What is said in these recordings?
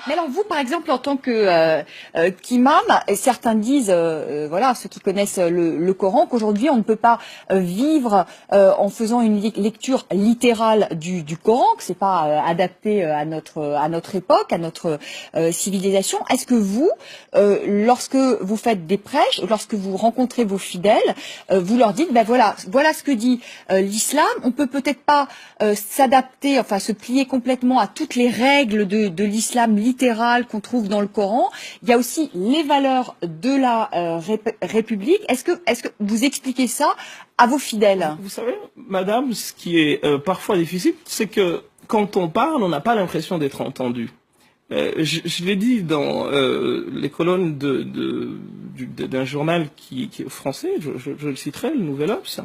Mais alors vous, par exemple, en tant que qu'imam, certains disent, voilà, ceux qui connaissent le Coran, qu'aujourd'hui on ne peut pas vivre en faisant une lecture littérale du Coran, que c'est pas adapté à notre époque, à notre civilisation. Est-ce que vous, lorsque vous faites des prêches, lorsque vous rencontrez vos fidèles, vous leur dites, ben voilà ce que dit l'islam. On peut-être pas s'adapter, enfin se plier complètement à toutes les règles de l'islam littéral qu'on trouve dans le Coran. Il y a aussi les valeurs de la République. Est-ce que vous expliquez ça à vos fidèles? Vous savez, madame, ce qui est parfois difficile, c'est que quand on parle, on n'a pas l'impression d'être entendu. Je l'ai dit dans les colonnes d'un journal qui est français, je le citerai, le Nouvel Obs,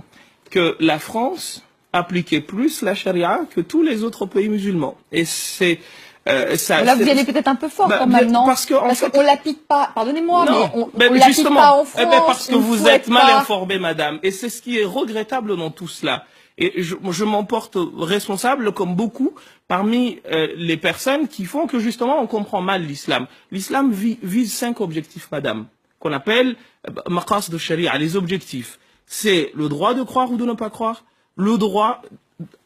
que la France appliquait plus la charia que tous les autres pays musulmans. Et c'est là, vous y allez peut-être un peu fort quand même, non? Parce qu'on l'applique pas, pardonnez-moi, mais on l'applique pas en France. Parce que vous êtes mal informé, madame. Et c'est ce qui est regrettable dans tout cela. Et je m'en porte responsable, comme beaucoup, parmi les personnes qui font que justement on comprend mal l'islam. L'islam vise 5 objectifs, madame, qu'on appelle maqas de sharia, les objectifs. C'est le droit de croire ou de ne pas croire, le droit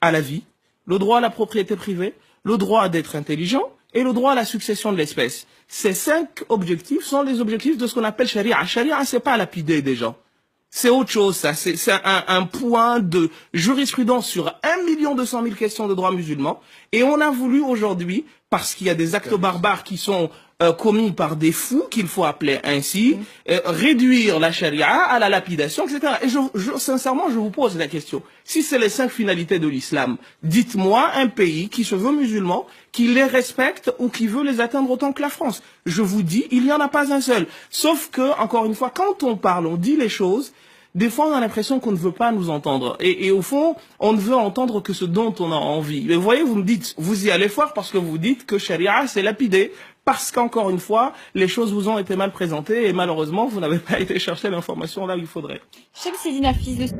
à la vie, le droit à la propriété privée, le droit d'être intelligent et le droit à la succession de l'espèce. Ces 5 objectifs sont les objectifs de ce qu'on appelle sharia. Sharia, c'est pas lapider des gens. C'est autre chose, ça. C'est un point de jurisprudence sur 1 200 000 questions de droit musulman. Et on a voulu aujourd'hui, parce qu'il y a des actes barbares qui sont commis par des fous, qu'il faut appeler ainsi, réduire la charia à la lapidation, etc. Et sincèrement, je vous pose la question. Si c'est les 5 finalités de l'islam, dites-moi un pays qui se veut musulman, qui les respecte ou qui veut les atteindre autant que la France. Je vous dis, il n'y en a pas un seul. Sauf que, encore une fois, quand on parle, on dit les choses, des fois, on a l'impression qu'on ne veut pas nous entendre. Et au fond, on ne veut entendre que ce dont on a envie. Mais vous voyez, vous me dites, vous y allez fort parce que vous dites que charia, c'est lapidé. Parce qu'encore une fois, les choses vous ont été mal présentées et malheureusement, vous n'avez pas été chercher l'information là où il faudrait. Chemseddine Hafiz,